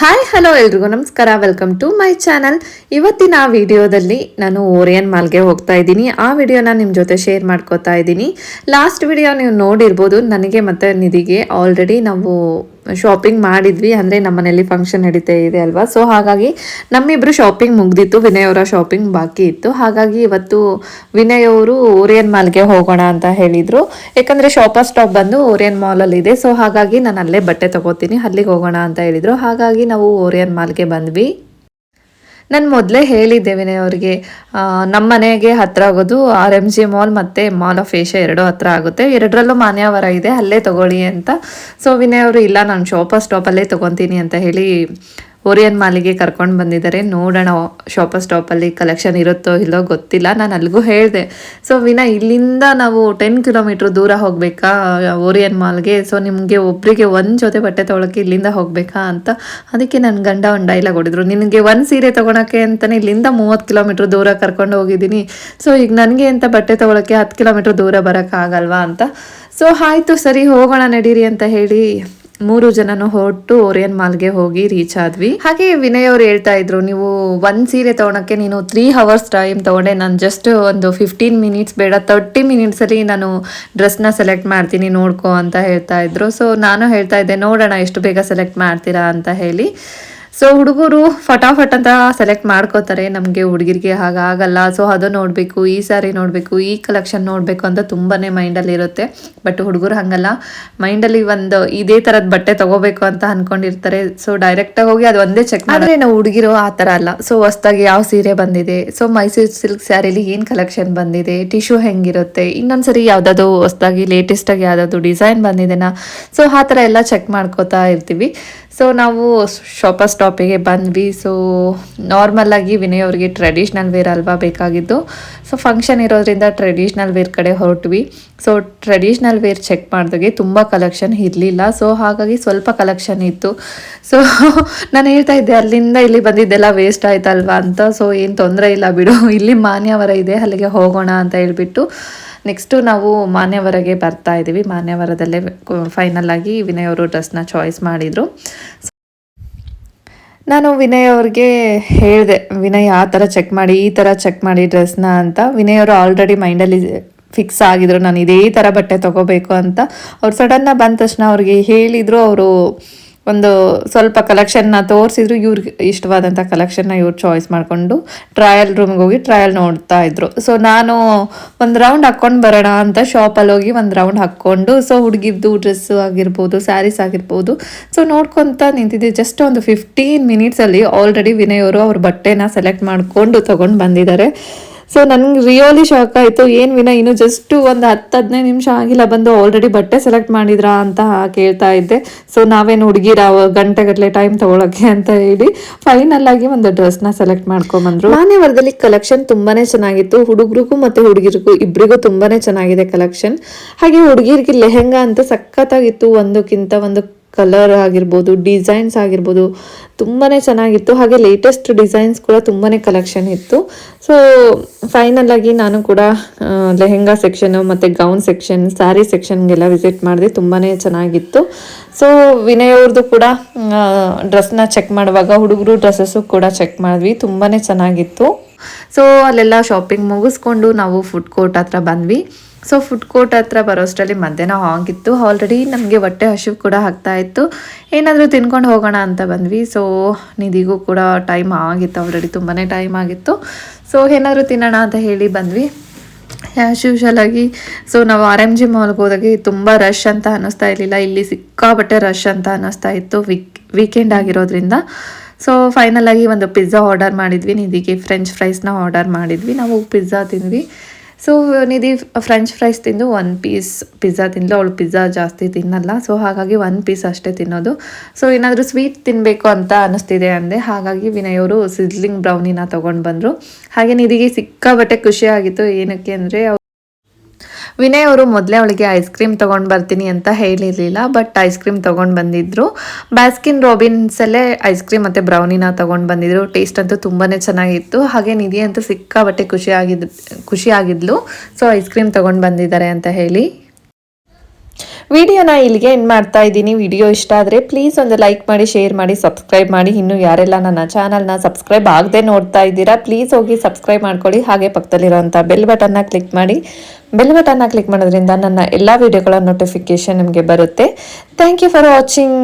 Hi hello ಎಲ್ರಿಗೂ ನಮಸ್ಕಾರ, welcome to my channel. ಇವತ್ತಿನ ವಿಡಿಯೋದಲ್ಲಿ ನಾನು ಓರಿಯನ್ ಮಾಲ್ಗೆ ಹೋಗ್ತಾ ಇದ್ದೀನಿ. ಆ ವಿಡಿಯೋನ ನಿಮ್ಮ ಜೊತೆ ಶೇರ್ ಮಾಡ್ಕೋತಾ ಇದ್ದೀನಿ. ಲಾಸ್ಟ್ ವಿಡಿಯೋ ನೀವು ನೋಡಿರ್ಬೋದು. ನನಗೆ ಮತ್ತು ನಿಧಿಗೆ ಆಲ್ರೆಡಿ ನಾವು ಶಾಪಿಂಗ್ ಮಾಡಿದ್ವಿ, ಅಂದರೆ ನಮ್ಮ ಮನೇಲಿ ಫಂಕ್ಷನ್ ನಡೀತಾ ಇದೆ ಅಲ್ವಾ. ಸೊ ಹಾಗಾಗಿ ನಮ್ಮಿಬ್ಬರು ಶಾಪಿಂಗ್ ಮುಗ್ದಿತ್ತು, ವಿನಯ್ ಅವರ ಶಾಪಿಂಗ್ ಬಾಕಿ ಇತ್ತು. ಹಾಗಾಗಿ ಇವತ್ತು ವಿನಯ್ ಅವರು ಓರಿಯನ್ ಮಾಲ್ಗೆ ಹೋಗೋಣ ಅಂತ ಹೇಳಿದರು. ಯಾಕಂದರೆ ಶಾಪರ್ ಸ್ಟಾಪ್ ಬಂದು ಓರಿಯನ್ ಮಾಲಲ್ಲಿ ಇದೆ. ಸೊ ಹಾಗಾಗಿ ನಾನು ಅಲ್ಲೇ ಬಟ್ಟೆ ತೊಗೋತೀನಿ, ಅಲ್ಲಿಗೆ ಹೋಗೋಣ ಅಂತ ಹೇಳಿದರು. ಹಾಗಾಗಿ ನಾವು ಓರಿಯನ್ ಮಾಲ್ಗೆ ಬಂದ್ವಿ. ನಾನು ಮೊದಲೇ ಹೇಳಿದ್ದೆ ವಿನಯ್ ಅವ್ರಿಗೆ, ನಮ್ಮ ಮನೆಗೆ ಹತ್ತಿರ ಆಗೋದು RMG ಮಾಲ್ ಮತ್ತು ಮಾಲ್ ಆಫ್ ಏಷ್ಯಾ ಎರಡೂ ಹತ್ತಿರ ಆಗುತ್ತೆ, ಎರಡರಲ್ಲೂ ಮಾನ್ಯವರ ಇದೆ, ಅಲ್ಲೇ ತೊಗೊಳ್ಳಿ ಅಂತ. ಸೊ ವಿನಯ್ ಅವರು ಇಲ್ಲ, ನಾನು ಶಾಪರ್ ಸ್ಟಾಪಲ್ಲೇ ತೊಗೊತೀನಿ ಅಂತ ಹೇಳಿ ಓರಿಯನ್ ಮಾಲಿಗೆ ಕರ್ಕೊಂಡು ಬಂದಿದ್ದಾರೆ. ನೋಡೋಣ ಶಾಪರ್ ಸ್ಟಾಪಲ್ಲಿ ಕಲೆಕ್ಷನ್ ಇರುತ್ತೋ ಇಲ್ಲೋ ಗೊತ್ತಿಲ್ಲ. ನಾನು ಅಲ್ಲಿಗೂ ಹೇಳಿದೆ, ಸೊ ಇಲ್ಲಿಂದ ನಾವು 10 ಕಿಲೋಮೀಟ್ರ್ ದೂರ ಹೋಗಬೇಕಾ ಓರಿಯನ್ ಮಾಲ್ಗೆ, ಸೊ ನಿಮಗೆ ಒಬ್ಬರಿಗೆ ಒಂದು ಜೊತೆ ಬಟ್ಟೆ ತೊಗೊಳಕ್ಕೆ ಇಲ್ಲಿಂದ ಹೋಗಬೇಕಾ ಅಂತ. ಅದಕ್ಕೆ ನನ್ನ ಗಂಡ ಒಂದು ಡೈಲಾಗ್ ಹೊಡಿದ್ರು, ನಿನಗೆ ಒಂದು ಸೀರೆ ತೊಗೊಳಕ್ಕೆ ಅಂತಲೇ ಇಲ್ಲಿಂದ 30 ಕಿಲೋಮೀಟ್ರ್ ದೂರ ಕರ್ಕೊಂಡು ಹೋಗಿದ್ದೀನಿ, ಸೊ ಈಗ ನನಗೆ ಅಂತ ಬಟ್ಟೆ ತೊಗೊಳಕ್ಕೆ 10 ಕಿಲೋಮೀಟ್ರ್ ದೂರ ಬರೋಕ್ಕಾಗಲ್ವಾ ಅಂತ. ಸೊ ಆಯಿತು ಸರಿ ಹೋಗೋಣ ನಡೀರಿ ಅಂತ ಹೇಳಿ 3 ಜನನು ಹೊರಟು ಓರಿಯನ್ ಮಾಲ್ಗೆ ಹೋಗಿ ರೀಚ್ ಆದ್ವಿ. ಹಾಗೆ ವಿನಯ್ ಅವ್ರು ಹೇಳ್ತಾ ಇದ್ರು, ನೀವು ಒಂದು ಸೀರೆ ತೊಗೊಳಕ್ಕೆ ನೀನು 3 ಅವರ್ಸ್ ಟೈಮ್ ತೊಗೊಂಡೆ, ನಾನು ಜಸ್ಟ್ ಒಂದು 15 ಮಿನಿಟ್ಸ್ ಬೇಡ 30 ಮಿನಿಟ್ಸಲ್ಲಿ ನಾನು ಡ್ರೆಸ್ನ ಸೆಲೆಕ್ಟ್ ಮಾಡ್ತೀನಿ ನೋಡ್ಕೊ ಅಂತ ಹೇಳ್ತಾ ಇದ್ರು. ಸೊ ನಾನು ಹೇಳ್ತಾ ಇದ್ದೆ, ನೋಡೋಣ ಎಷ್ಟು ಬೇಗ ಸೆಲೆಕ್ಟ್ ಮಾಡ್ತೀರಾ ಅಂತ ಹೇಳಿ. ಸೊ ಹುಡುಗರು ಫಟಾಫಟ್ ಅಂತ ಸೆಲೆಕ್ಟ್ ಮಾಡ್ಕೋತಾರೆ, ನಮಗೆ ಹುಡುಗಿರಿಗೆ ಹಾಗಾಗಲ್ಲ. ಸೊ ಅದು ನೋಡಬೇಕು, ಈ ಸ್ಯಾರಿ ನೋಡಬೇಕು, ಈ ಕಲೆಕ್ಷನ್ ನೋಡಬೇಕು ಅಂತ ತುಂಬಾ ಮೈಂಡಲ್ಲಿ ಇರುತ್ತೆ. ಬಟ್ ಹುಡುಗರು ಹಾಗಲ್ಲ, ಮೈಂಡಲ್ಲಿ ಒಂದು ಇದೇ ಥರದ ಬಟ್ಟೆ ತೊಗೋಬೇಕು ಅಂತ ಅಂದ್ಕೊಂಡಿರ್ತಾರೆ. ಸೊ ಡೈರೆಕ್ಟಾಗಿ ಹೋಗಿ ಅದು ಒಂದೇ ಚೆಕ್ ಮಾಡಿದ್ರೆ, ನಾವು ಹುಡುಗಿರು ಆ ಥರ ಅಲ್ಲ. ಸೊ ಹೊಸ್ದಾಗಿ ಯಾವ ಸೀರೆ ಬಂದಿದೆ, ಸೊ ಮೈಸೂರು ಸಿಲ್ಕ್ ಸ್ಯಾರಿಲಿ ಏನು ಕಲೆಕ್ಷನ್ ಬಂದಿದೆ, ಟಿಶ್ಯೂ ಹೆಂಗಿರುತ್ತೆ, ಇನ್ನೊಂದ್ಸರಿ ಯಾವುದಾದ್ರು ಹೊಸ್ದಾಗಿ ಲೇಟೆಸ್ಟಾಗಿ ಯಾವುದಾದ್ರು ಡಿಸೈನ್ ಬಂದಿದೆನಾ, ಸೊ ಆ ಥರ ಎಲ್ಲ ಚೆಕ್ ಮಾಡ್ಕೋತಾ ಇರ್ತೀವಿ. ಸೊ ನಾವು ಶಾಪರ್ ಸ್ಟಾಪಿಗೆ ಬಂದ್ವಿ. ಸೊ ನಾರ್ಮಲಾಗಿ ವಿನಯ್ ಅವ್ರಿಗೆ ಟ್ರೆಡಿಷ್ನಲ್ ವೇರ್ ಅಲ್ವಾ ಬೇಕಾಗಿದ್ದು, ಸೊ ಫಂಕ್ಷನ್ ಇರೋದ್ರಿಂದ ಟ್ರೆಡಿಷ್ನಲ್ ವೇರ್ ಕಡೆ ಹೊರಟ್ವಿ. ಸೊ ಟ್ರೆಡಿಷ್ನಲ್ ವೇರ್ ಚೆಕ್ ಮಾಡಿದಾಗೆ ತುಂಬ ಕಲೆಕ್ಷನ್ ಇರಲಿಲ್ಲ. ಸೊ ಹಾಗಾಗಿ ಸ್ವಲ್ಪ ಕಲೆಕ್ಷನ್ ಇತ್ತು. ಸೊ ನಾನು ಹೇಳ್ತಾ ಇದ್ದೆ, ಅಲ್ಲಿಂದ ಇಲ್ಲಿ ಬಂದಿದ್ದೆಲ್ಲ ವೇಸ್ಟ್ ಆಯ್ತಲ್ವಾ ಅಂತ. ಸೊ ಏನು ತೊಂದರೆ ಇಲ್ಲ ಬಿಡು, ಇಲ್ಲಿ ಮಾನ್ಯವರ ಇದೆ, ಅಲ್ಲಿಗೆ ಹೋಗೋಣ ಅಂತ ಹೇಳ್ಬಿಟ್ಟು ನೆಕ್ಸ್ಟು ನಾವು ಮಾನ್ಯವರಗೆ ಬರ್ತಾ ಇದ್ದೀವಿ. ಮಾನ್ಯವರದಲ್ಲೇ ಫೈನಲ್ ಆಗಿ ವಿನಯ್ ಅವರು ಡ್ರೆಸ್ನ ಚಾಯ್ಸ್ ಮಾಡಿದರು. ನಾನು ವಿನಯ್ ಅವ್ರಿಗೆ ಹೇಳಿದೆ, ವಿನಯ್ ಆ ಥರ ಚೆಕ್ ಮಾಡಿ, ಈ ಥರ ಚೆಕ್ ಮಾಡಿ ಡ್ರೆಸ್ನ ಅಂತ. ವಿನಯ್ ಅವರು ಆಲ್ರೆಡಿ ಮೈಂಡಲ್ಲಿ ಫಿಕ್ಸ್ ಆಗಿದ್ರು, ನಾನು ಇದೇ ಥರ ಬಟ್ಟೆ ತೊಗೋಬೇಕು ಅಂತ. ಅವ್ರು ಸಡನ್ನಾಗಿ ಬಂದ ತಕ್ಷಣ ಅವ್ರಿಗೆ ಹೇಳಿದರು, ಅವರು ಒಂದು ಸ್ವಲ್ಪ ಕಲೆಕ್ಷನ್ನ ತೋರಿಸಿದ್ರು, ಇವ್ರಿಗೆ ಇಷ್ಟವಾದಂಥ ಕಲೆಕ್ಷನ್ನ ಇವ್ರು ಚಾಯ್ಸ್ ಮಾಡಿಕೊಂಡು ಟ್ರಯಲ್ ರೂಮ್ಗೆ ಹೋಗಿ ಟ್ರಯಲ್ ನೋಡ್ತಾ ಇದ್ರು. ಸೊ ನಾನು ಒಂದು ರೌಂಡ್ ಹಾಕ್ಕೊಂಡು ಬರೋಣ ಅಂತ ಶಾಪಲ್ಲಿ ಹೋಗಿ ಒಂದು ರೌಂಡ್ ಹಾಕ್ಕೊಂಡು, ಸೊ ಹುಡುಗಿದ್ದು ಡ್ರೆಸ್ಸು ಆಗಿರ್ಬೋದು, ಸ್ಯಾರೀಸ್ ಆಗಿರ್ಬೋದು, ಸೊ ನೋಡ್ಕೊತ ನಿಂತಿದ್ದೆ. ಜಸ್ಟ್ ಒಂದು 15 ಮಿನಿಟ್ಸಲ್ಲಿ ಆಲ್ರೆಡಿ ವಿನಯ್ ಅವರು ಅವ್ರ ಬಟ್ಟೆನ ಸೆಲೆಕ್ಟ್ ಮಾಡಿಕೊಂಡು ತೊಗೊಂಡು ಬಂದಿದ್ದಾರೆ. ಸೊ ನನಗೆ ರಿಯಲಿ ಶಾಕ್ ಆಯಿತು, ಏನು ವಿನಯ್ ಇನ್ನೂ ಜಸ್ಟ್ ಒಂದು 10-15 ನಿಮಿಷ ಆಗಿಲ್ಲ ಬಂದು ಆಲ್ರೆಡಿ ಬಟ್ಟೆ ಸೆಲೆಕ್ಟ್ ಮಾಡಿದ್ರಾ ಅಂತ ಕೇಳ್ತಾ ಇದ್ದೆ. ಸೊ ನಾವೇನು ಹುಡುಗಿರ ಗಂಟೆಗಟ್ಟಲೆ ಟೈಮ್ ತೊಗೊಳಕ್ಕೆ ಅಂತ ಹೇಳಿ ಫೈನಲ್ ಆಗಿ ಒಂದು ಡ್ರೆಸ್ನ ಸೆಲೆಕ್ಟ್ ಮಾಡ್ಕೊಂಬಂದ್ರು. ಮಾನ್ಯವರದಲ್ಲಿ ಕಲೆಕ್ಷನ್ ತುಂಬಾ ಚೆನ್ನಾಗಿತ್ತು, ಹುಡುಗರಿಗೂ ಮತ್ತು ಹುಡುಗಿರಿಗೂ ಇಬ್ಬರಿಗೂ ತುಂಬಾ ಚೆನ್ನಾಗಿದೆ ಕಲೆಕ್ಷನ್. ಹಾಗೆ ಹುಡುಗಿರಿಗೆ ಲೆಹೆಂಗಾ ಅಂತ ಸಖತ್ತಾಗಿತ್ತು, ಒಂದಕ್ಕಿಂತ ಒಂದು ಕಲರ್ ಆಗಿರ್ಬೋದು, ಡಿಸೈನ್ಸ್ ಆಗಿರ್ಬೋದು ತುಂಬಾ ಚೆನ್ನಾಗಿತ್ತು. ಹಾಗೆ ಲೇಟೆಸ್ಟ್ ಡಿಸೈನ್ಸ್ ಕೂಡ ತುಂಬಾ ಕಲೆಕ್ಷನ್ ಇತ್ತು. ಸೊ ಫೈನಲ್ ಆಗಿ ನಾನು ಕೂಡ ಲೆಹೆಂಗಾ ಸೆಕ್ಷನು ಮತ್ತು ಗೌನ್ ಸೆಕ್ಷನ್, ಸ್ಯಾರಿ ಸೆಕ್ಷನ್ಗೆಲ್ಲ ವಿಸಿಟ್ ಮಾಡಿದೆ, ತುಂಬಾ ಚೆನ್ನಾಗಿತ್ತು. ಸೊ ವಿನಯ್ ಅವ್ರದ್ದು ಕೂಡ ಡ್ರೆಸ್ನ ಚೆಕ್ ಮಾಡುವಾಗ ಹುಡುಗರು ಡ್ರೆಸ್ಸಸ್ಸು ಕೂಡ ಚೆಕ್ ಮಾಡಿದ್ವಿ, ತುಂಬಾ ಚೆನ್ನಾಗಿತ್ತು. ಸೊ ಅಲ್ಲೆಲ್ಲ ಶಾಪಿಂಗ್ ಮುಗಿಸ್ಕೊಂಡು ನಾವು ಫುಡ್ ಕೋರ್ಟ್ ಹತ್ರ ಬಂದ್ವಿ. ಸೊ ಫುಡ್ ಕೋರ್ಟ್ ಹತ್ರ ಬರೋಷ್ಟರಲ್ಲಿ ಮಧ್ಯಾಹ್ನ ಆಗಿತ್ತು. ಆಲ್ರೆಡಿ ನಮಗೆ ಹೊಟ್ಟೆ ಹಸಿವು ಕೂಡ ಆಗ್ತಾ ಇತ್ತು, ಏನಾದರೂ ತಿನ್ಕೊಂಡು ಹೋಗೋಣ ಅಂತ ಬಂದ್ವಿ. ಸೊ ನಿಧಿಗೂ ಕೂಡ ಟೈಮ್ ಆಗಿತ್ತು, ಆಲ್ರೆಡಿ ತುಂಬಾ ಟೈಮ್ ಆಗಿತ್ತು. ಸೊ ಏನಾದರೂ ತಿನ್ನೋಣ ಅಂತ ಹೇಳಿ ಬಂದ್ವಿ. ಆ್ಯಸ್ ಯೂಶಲ್ ಆಗಿ ಸೊ ನಾವು RMG ಮಾಲ್ಗೆ ಹೋದಾಗೆ ತುಂಬ ರಶ್ ಅಂತ ಅನ್ನಿಸ್ತಾ ಇರಲಿಲ್ಲ, ಇಲ್ಲಿ ಸಿಕ್ಕಾಬಟ್ಟೆ ರಶ್ ಅಂತ ಅನ್ನಿಸ್ತಾ ಇತ್ತು, ವೀಕೆಂಡ್ ಆಗಿರೋದ್ರಿಂದ. ಸೊ ಫೈನಲ್ ಆಗಿ ಒಂದು ಪಿಜ್ಜಾ ಆರ್ಡರ್ ಮಾಡಿದ್ವಿ, ನಿಧಿಗೆ ಫ್ರೆಂಚ್ ಫ್ರೈಸ್ನ ಆರ್ಡರ್ ಮಾಡಿದ್ವಿ. ನಾವು ಪಿಜ್ಜಾ ತಿಂದ್ವಿ. ಸೊ ನಿಧಿ ಫ್ರೆಂಚ್ ಫ್ರೈಸ್ ತಿಂದು 1 ಪೀಸ್ ಪಿಜ್ಜಾ ತಿಂದಳು, ಅವಳು ಪಿಜ್ಜಾ ಜಾಸ್ತಿ ತಿನ್ನಲ್ಲ. ಸೊ ಹಾಗಾಗಿ 1 ಪೀಸ್ ಅಷ್ಟೇ ತಿನ್ನೋದು. ಸೊ ಏನಾದರೂ ಸ್ವೀಟ್ ತಿನ್ನಬೇಕು ಅಂತ ಅನ್ನಿಸ್ತಿದೆ ಅಂದೆ, ಹಾಗಾಗಿ ವಿನಯ್ ಅವರು ಸಿಜ್ಲಿಂಗ್ ಬ್ರೌನಿನ ತೊಗೊಂಡು ಬಂದರು. ಹಾಗೆ ನಿಧಿಗೆ ಸಿಕ್ಕಾಬಟ್ಟೆ ಖುಷಿಯಾಗಿತ್ತು. ಏನಕ್ಕೆ ಅಂದರೆ ವಿನಯ್ ಅವರು ಮೊದಲೇ ಅವಳಿಗೆ ಐಸ್ ಕ್ರೀಮ್ ತೊಗೊಂಡು ಬರ್ತೀನಿ ಅಂತ ಹೇಳಿರಲಿಲ್ಲ, ಬಟ್ ಐಸ್ ಕ್ರೀಮ್ ತೊಗೊಂಡು ಬಂದಿದ್ದರು. ಬಾಸ್ಕಿನ್ ರಾಬಿನ್ಸಲ್ಲೇ ಐಸ್ ಕ್ರೀಮ್ ಮತ್ತು ಬ್ರೌನಿನ ತೊಗೊಂಡು ಬಂದಿದ್ದರು. ಟೇಸ್ಟ್ ಅಂತೂ ತುಂಬಾ ಚೆನ್ನಾಗಿತ್ತು. ಹಾಗೆ ನಿಧಿ ಅಂತೂ ಸಿಕ್ಕಾಬಟ್ಟೆ ಖುಷಿಯಾಗಿದ್ಲು. ಸೊ ಐಸ್ ಕ್ರೀಮ್ ತೊಗೊಂಡು ಬಂದಿದ್ದಾರೆ ಅಂತ ಹೇಳಿ ವಿಡಿಯೋನ ಇಲ್ಲಿಗೆ ಎಂಡ್ ಮಾಡ್ತಾ ಇದ್ದೀನಿ. ವಿಡಿಯೋ ಇಷ್ಟ ಆದರೆ ಪ್ಲೀಸ್ ಒಂದು ಲೈಕ್ ಮಾಡಿ, ಶೇರ್ ಮಾಡಿ, ಸಬ್ಸ್ಕ್ರೈಬ್ ಮಾಡಿ. ಇನ್ನು ಯಾರೆಲ್ಲ ನನ್ನ ಚಾನಲ್ನ ಸಬ್ಸ್ಕ್ರೈಬ್ ಆಗದೆ ನೋಡ್ತಾ ಇದ್ದೀರಾ ಪ್ಲೀಸ್ ಹೋಗಿ ಸಬ್ಸ್ಕ್ರೈಬ್ ಮಾಡ್ಕೊಳ್ಳಿ. ಹಾಗೆ ಪಕ್ಕದಲ್ಲಿರುವಂಥ ಬೆಲ್ ಬಟನ್ನ ಕ್ಲಿಕ್ ಮಾಡಿ. ಬೆಲ್ ಬಟನ್ನ ಕ್ಲಿಕ್ ಮಾಡೋದ್ರಿಂದ ನನ್ನ ಎಲ್ಲ ವಿಡಿಯೋಗಳ ನೋಟಿಫಿಕೇಶನ್ ನಿಮಗೆ ಬರುತ್ತೆ. Thank you for watching.